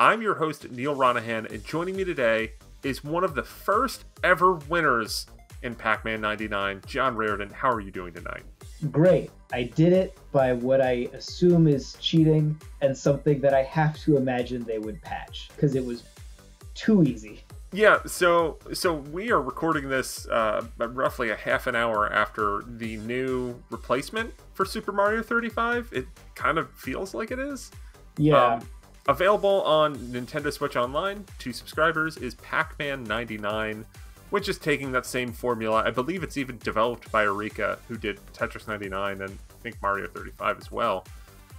I'm your host, Neal Ronahan, and joining me today is one of the first ever winners in Pac-Man 99, John Raridan. How are you doing tonight? Great. I did it by what I assume is cheating and something that I have to imagine they would patch, because it was too easy. Yeah, so we are recording this roughly a half an hour after the new replacement for Super Mario 35. It kind of feels like it is. Yeah. Available on Nintendo Switch Online to subscribers is Pac-Man 99, which is taking that same formula. I believe it's even developed by Eureka, who did Tetris 99 and I think Mario 35 as well,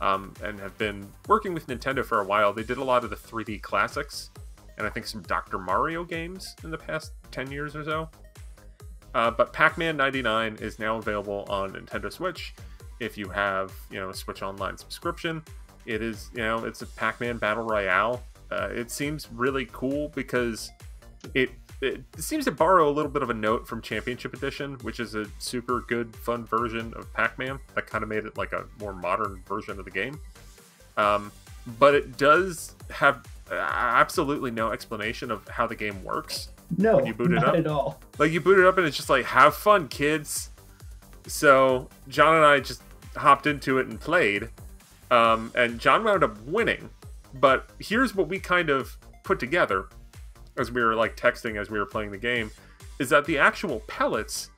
and have been working with Nintendo for a while. They did a lot of the 3D classics, and I think some Dr. Mario games in the past 10 years or so. But Pac-Man 99 is now available on Nintendo Switch. If you have, a Switch Online subscription, it is, it's a Pac-Man Battle Royale. It seems really cool because it seems to borrow a little bit of a note from Championship Edition, which is a super good, fun version of Pac-Man that kind of made it like a more modern version of the game. But it does have absolutely no explanation of how the game works. No, when you boot it not up. at all. Like, you boot it up and it's just like, have fun, kids. So John and I just hopped into it and played, and John wound up winning. But here's what we kind of put together as we were like texting as we were playing the game, is that the actual pellets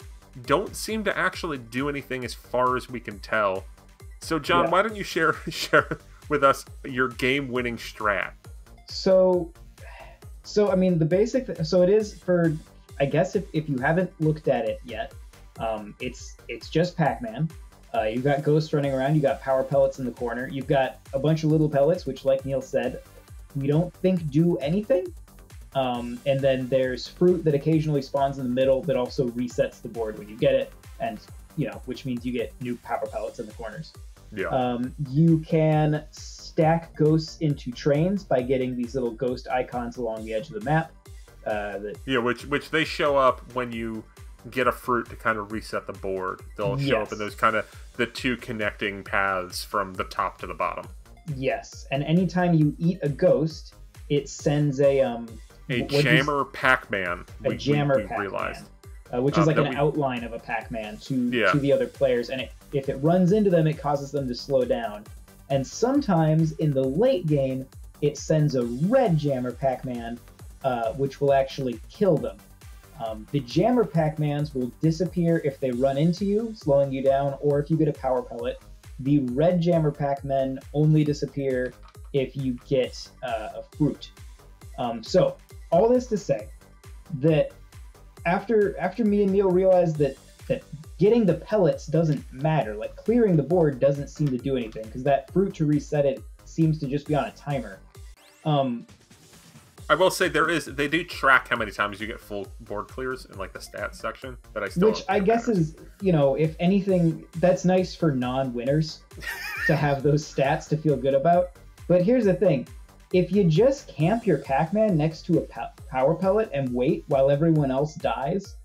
don't seem to actually do anything as far as we can tell. So John, why don't you share with us your game-winning strat? So I mean, the basic so it is for, I guess if you haven't looked at it yet, it's just Pac-Man. You've got ghosts running around, you got power pellets in the corner, you've got a bunch of little pellets, which, like Neal said, we don't think do anything. And then there's fruit that occasionally spawns in the middle that also resets the board when you get it, and which means you get new power pellets in the corners. Yeah. You can stack ghosts into trains by getting these little ghost icons along the edge of the map. Which they show up when you get a fruit to kind of reset the board. They'll show up in those kind of the two connecting paths from the top to the bottom. Yes, and anytime you eat a ghost, it sends a jammer Pac-Man. We Pac-Man, realized. Which is like an outline of a Pac-Man to the other players, and if it runs into them, it causes them to slow down. And sometimes in the late game, it sends a red jammer Pac-Man, which will actually kill them. The jammer Pac-Mans will disappear if they run into you, slowing you down, or if you get a power pellet. The red jammer Pac-Men only disappear if you get a fruit. So all this to say that after me and Neal realized that getting the pellets doesn't matter, like clearing the board doesn't seem to do anything, because that fruit to reset it seems to just be on a timer. I will say they do track how many times you get full board clears in like the stats section, but I still, which I guess is, if anything, that's nice for non-winners to have those stats to feel good about. But here's the thing. If you just camp your Pac-Man next to a power pellet and wait while everyone else dies,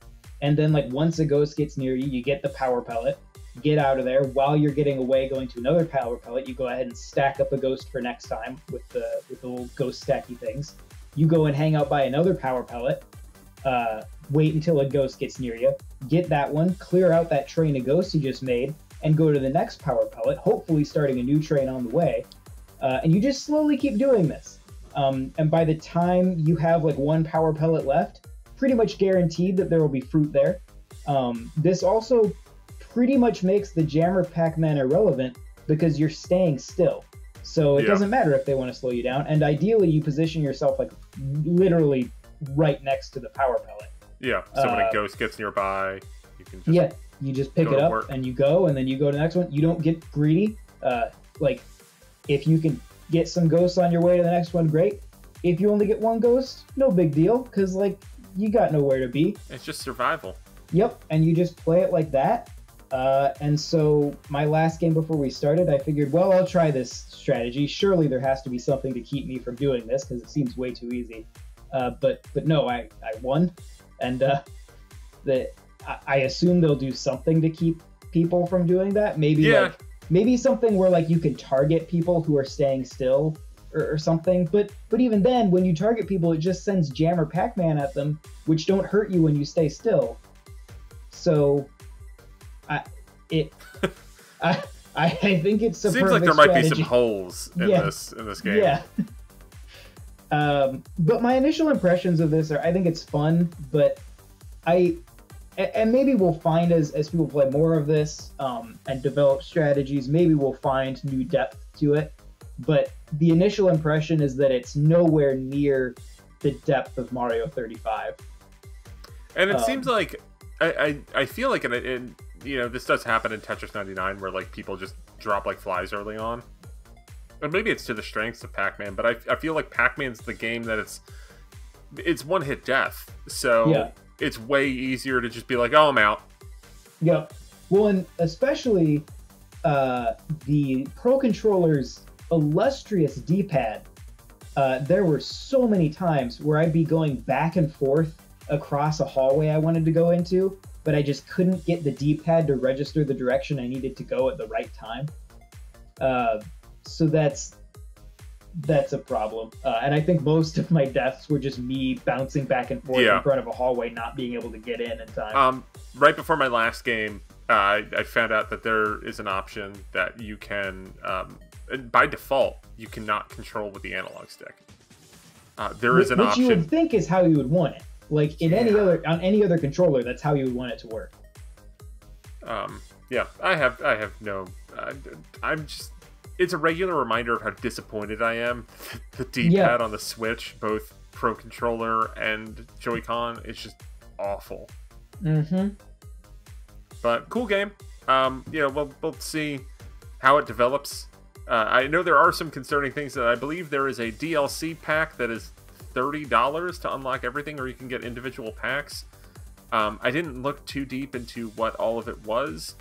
and then like once a ghost gets near you, you get the power pellet, get out of there. While you're getting away going to another power pellet, you go ahead and stack up a ghost for next time with the little ghost stacky things. You go and hang out by another power pellet, wait until a ghost gets near you, get that one, clear out that train of ghosts you just made, and go to the next power pellet, hopefully starting a new train on the way. And you just slowly keep doing this. And by the time you have like one power pellet left, pretty much guaranteed that there will be fruit there. This also pretty much makes the jammer Pac-Man irrelevant because you're staying still. So it doesn't matter if they want to slow you down. And ideally, you position yourself like literally right next to the power pellet. Yeah, so when a ghost gets nearby, you can just you just pick it up and you go, and then you go to the next one. You don't get greedy. Like, if you can get some ghosts on your way to the next one, great. If you only get one ghost, no big deal, because like you got nowhere to be. It's just survival. Yep, and you just play it like that. And so my last game before we started, I figured, well, I'll try this strategy. Surely there has to be something to keep me from doing this, because it seems way too easy. But no, I won, and I assume they'll do something to keep people from doing that. Maybe maybe something where like you can target people who are staying still or something. But even then, when you target people, it just sends Jam or Pac-Man at them, which don't hurt you when you stay still. So, I think it's a seems like there might be some holes in this game. Yeah. But my initial impressions of this are, I think it's fun, but and maybe we'll find as people play more of this and develop strategies, maybe we'll find new depth to it. But the initial impression is that it's nowhere near the depth of Mario 35. And it seems like I feel like this does happen in Tetris 99 where like people just drop like flies early on. And maybe it's to the strengths of Pac-Man, but I feel like Pac-Man's the game that it's one-hit death. So it's way easier to just be like, oh, I'm out. Yep. Well, and especially the Pro Controller's illustrious D-pad. There were so many times where I'd be going back and forth across a hallway I wanted to go into, but I just couldn't get the D-pad to register the direction I needed to go at the right time. So that's a problem. And I think most of my deaths were just me bouncing back and forth in front of a hallway, not being able to get in time. Right before my last game, I found out that there is an option that you can, by default, you cannot control with the analog stick. There is an option. Which you would think is how you would want it. Like on any other controller, that's how you would want it to work. Yeah, I have no. I'm just. It's a regular reminder of how disappointed I am. The D-pad on the Switch, both Pro Controller and Joy-Con, it's just awful. Mm-hmm. But cool game. We'll see how it develops. I know there are some concerning things. That I believe there is a DLC pack that is $30 to unlock everything, or you can get individual packs. I didn't look too deep into what all of it was.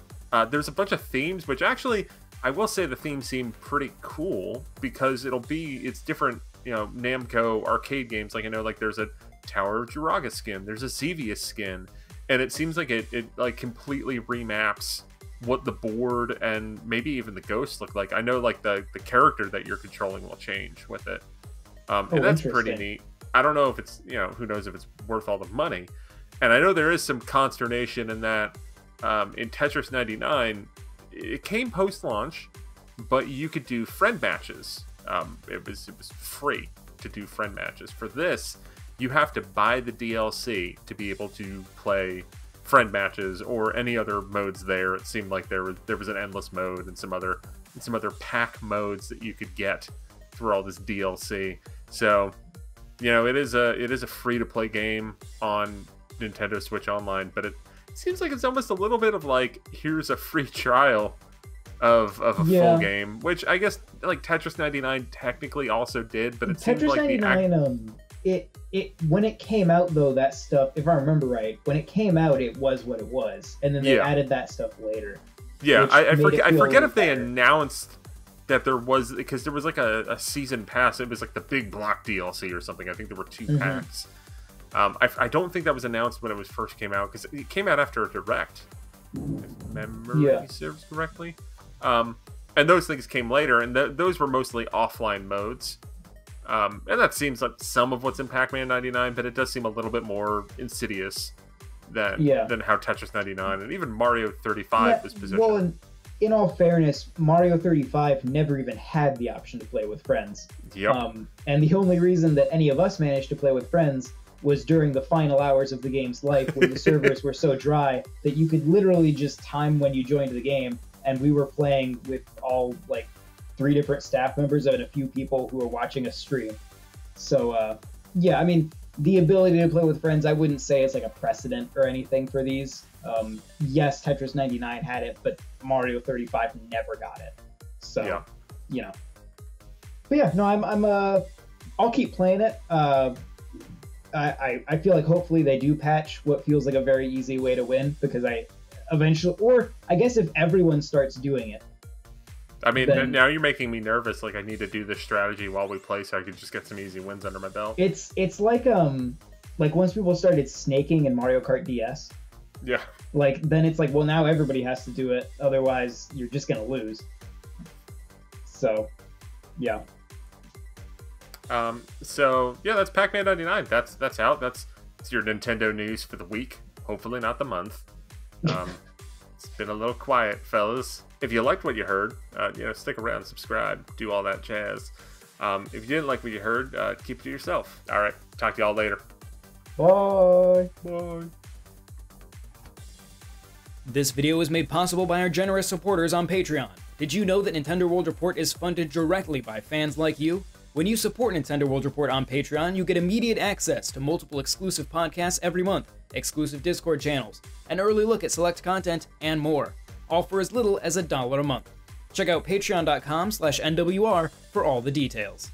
There's a bunch of themes, which actually, I will say the themes seem pretty cool, because it's different, Namco arcade games. Like, I know, like, there's a Tower of Jiraga skin, there's a Xevious skin, and it seems like it like completely remaps what the board and maybe even the ghosts look like. I know, like, the character that you're controlling will change with it. And that's pretty neat. I don't know if it's, who knows if it's worth all the money. And I know there is some consternation in that in Tetris 99, it came post-launch, but you could do friend matches. It was free to do friend matches. For this, you have to buy the DLC to be able to play friend matches or any other modes there. It seemed like there was an endless mode and some other pack modes that you could get through all this DLC. So, it is a free-to-play game on Nintendo Switch Online, but it seems like it's almost a little bit of like, here's a free trial of a full game, which I guess like Tetris 99 technically also did, but it seems like Tetris 99 when it came out, though, that stuff, if I remember right, when it came out, it was what it was, and then they added that stuff later. Yeah, I forget if they announced that there was, because there was like a season pass. It was like the big block DLC or something. I think there were 2 packs. I don't think that was announced when it first came out, because it came out after a Direct, if memory serves correctly. And those things came later, and those were mostly offline modes. And that seems like some of what's in Pac-Man 99, but it does seem a little bit more insidious than how Tetris 99 and even Mario 35 was positioned. Well, in all fairness, Mario 35 never even had the option to play with friends. Yep. And the only reason that any of us managed to play with friends was during the final hours of the game's life, when the servers were so dry that you could literally just time when you joined the game, and we were playing with all, like, 3 different staff members and a few people who were watching us stream. So, I mean, the ability to play with friends, I wouldn't say it's like a precedent or anything for these. Yes, Tetris 99 had it, but Mario 35 never got it. So, But yeah, no, I'll keep playing it. I feel like hopefully they do patch what feels like a very easy way to win, because I guess if everyone starts doing it. I mean, now you're making me nervous. Like, I need to do this strategy while we play so I could just get some easy wins under my belt. It's like once people started snaking in Mario Kart DS. Yeah. Like, then it's like, well, now everybody has to do it, otherwise you're just gonna lose. So, yeah. So yeah, that's Pac-Man 99. That's out. That's your Nintendo news for the week. Hopefully not the month. It's been a little quiet, fellas. If you liked what you heard, stick around, subscribe, do all that jazz. If you didn't like what you heard, keep it to yourself. All right, talk to y'all later. Bye. Bye. This video was made possible by our generous supporters on Patreon. Did you know that Nintendo World Report is funded directly by fans like you? When you support Nintendo World Report on Patreon, you get immediate access to multiple exclusive podcasts every month, exclusive Discord channels, an early look at select content, and more, all for as little as $1 a month. Check out patreon.com/NWR for all the details.